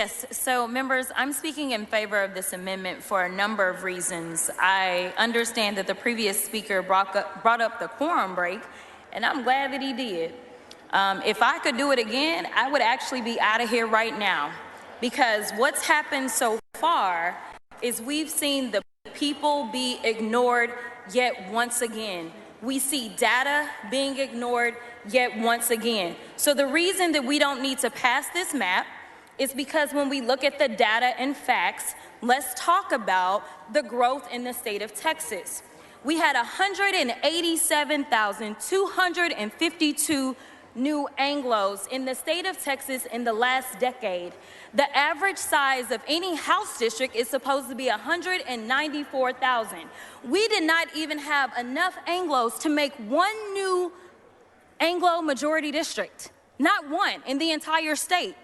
Yes, so members, I'm speaking in favor of this amendment for a number of reasons. I understand that the previous speaker brought up the quorum break, and I'm glad that he did. If I could do it again, I would actually be out of here right now, because what's happened so far is we've seen the people be ignored yet once again. We see data being ignored yet once again. So the reason that we don't need to pass this map is because when we look at the data and facts, let's talk about the growth in the state of Texas. We had 187,252 new Anglos in the state of Texas in the last decade. The average size of any House district is supposed to be 194,000. We did not even have enough Anglos to make one new Anglo majority district, not one in the entire state.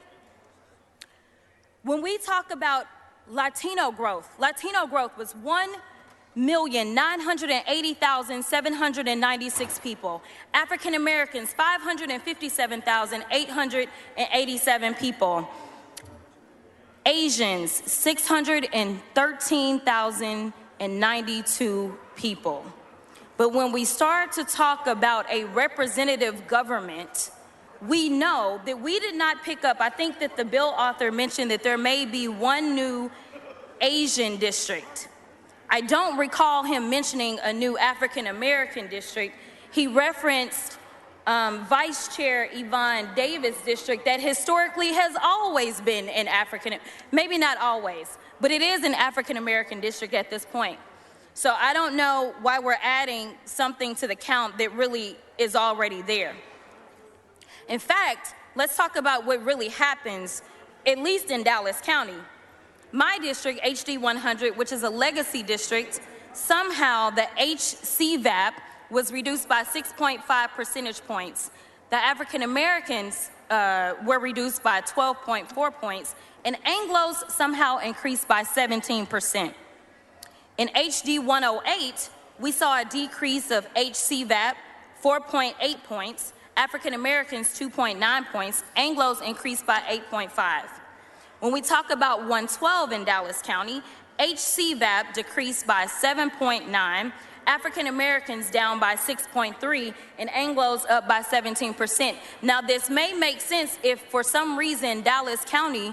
When we talk about Latino growth was 1,980,796 people. African Americans, 557,887 people. Asians, 613,092 people. But when we start to talk about a representative government, we know that we did not pick up, I think that the bill author mentioned that there may be one new Asian district. I don't recall him mentioning a new African American district. He referenced Vice Chair Yvonne Davis' district that historically has always been an African, maybe not always, but it is an African American district at this point. So I don't know why we're adding something to the count that really is already there. In fact, let's talk about what really happens, at least in Dallas County. My district, HD 100, which is a legacy district, somehow the HCVAP was reduced by 6.5 percentage points. The African Americans were reduced by 12.4 points, and Anglos somehow increased by 17%. In HD 108, we saw a decrease of HCVAP 4.8 points, African Americans 2.9 points, Anglos increased by 8.5. When we talk about 112 in Dallas County, HCVAP decreased by 7.9, African Americans down by 6.3, and Anglos up by 17%. Now this may make sense if for some reason Dallas County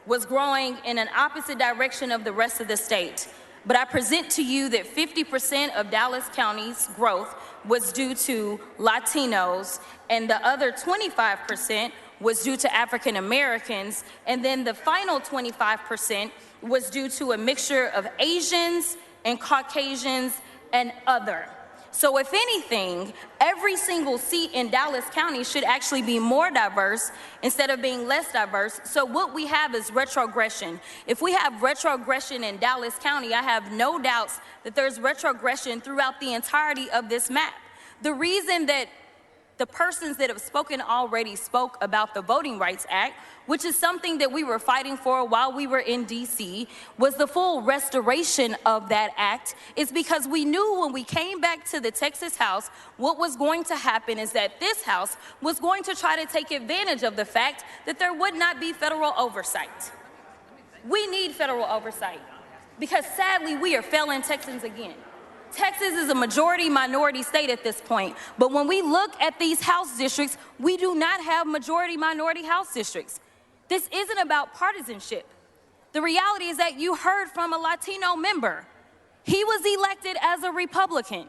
was growing in an opposite direction of the rest of the state. But I present to you that 50% of Dallas County's growth was due to Latinos, and the other 25% was due to African Americans, and then the final 25% was due to a mixture of Asians and Caucasians and other. So if anything, every single seat in Dallas County should actually be more diverse instead of being less diverse. So what we have is retrogression. If we have retrogression in Dallas County, I have no doubts that there's retrogression throughout the entirety of this map. The reason that the persons that have spoken already spoke about the Voting Rights Act, which is something that we were fighting for while we were in DC, was the full restoration of that act, is because we knew when we came back to the Texas House, what was going to happen is that this House was going to try to take advantage of the fact that there would not be federal oversight. We need federal oversight because sadly we are failing Texans again. Texas is a majority-minority state at this point, but when we look at these House districts, we do not have majority-minority House districts. This isn't about partisanship. The reality is that you heard from a Latino member. He was elected as a Republican.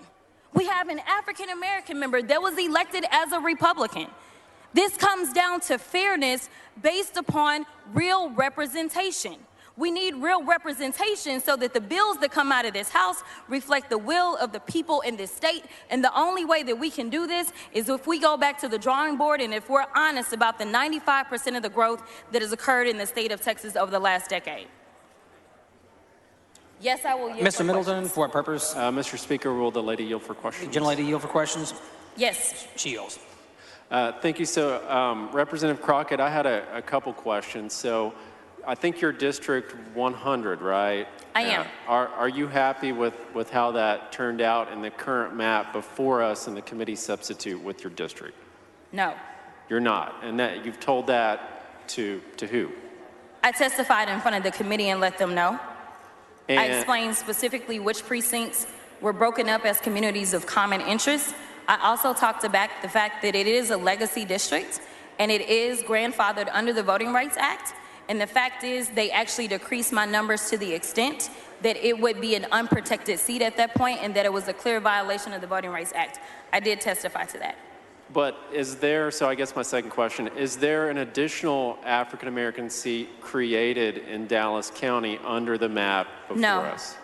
We have an African-American member that was elected as a Republican. This comes down to fairness based upon real representation. We need real representation so that the bills that come out of this House reflect the will of the people in this state. And the only way that we can do this is if we go back to the drawing board and if we're honest about the 95% of the growth that has occurred in the state of Texas over the last decade. Yes, I will yield. Mr. Middleton, questions. For what purpose? Mr. Speaker, will the lady yield for questions? Gentlelady yield for questions? Yes. She yields. Thank you. So, Representative Crockett, I had a couple questions. So, I think you're District 100, right? I am. Are you happy with how that turned out in the current map before us in the committee substitute with your district? No. You're not, and that you've told that to who? I testified in front of the committee and let them know. I And explained specifically which precincts were broken up as communities of common interest. I also talked about the fact that it is a legacy district and it is grandfathered under the Voting Rights Act. And the fact is they actually decreased my numbers to the extent that it would be an unprotected seat at that point and that it was a clear violation of the Voting Rights Act. I did testify to that. But is there, so I guess my second question, is there an additional African-American seat created in Dallas County under the map before No. us?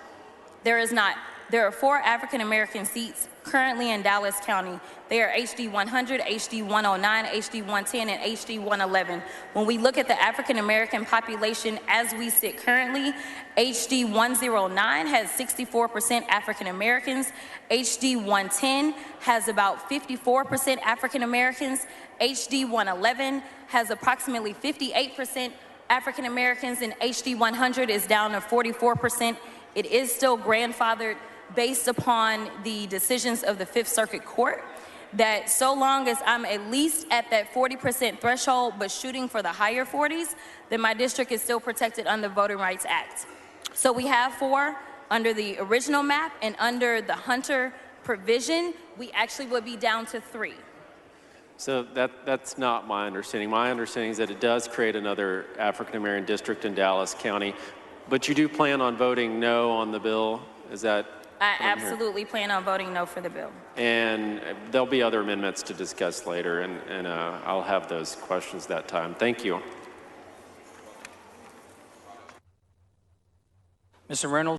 There is not. There are 4 African-American seats currently in Dallas County. They are HD 100, HD 109, HD 110, and HD 111. When we look at the African-American population as we sit currently, HD 109 has 64% African-Americans. HD 110 has about 54% African-Americans. HD 111 has approximately 58% African-Americans, and HD 100 is down to 44%. It is still grandfathered based upon the decisions of the Fifth Circuit Court, that so long as I'm at least at that 40% threshold, but shooting for the higher 40s, then my district is still protected under the Voting Rights Act. So we have 4 under the original map, and under the Hunter provision, we actually would be down to 3. So that's not my understanding. My understanding is that it does create another African-American district in Dallas County, but you do plan on voting no on the bill? Is that? I absolutely plan on voting no for the bill. And there'll be other amendments to discuss later, and I'll have those questions that time. Thank you. Mr. Reynolds?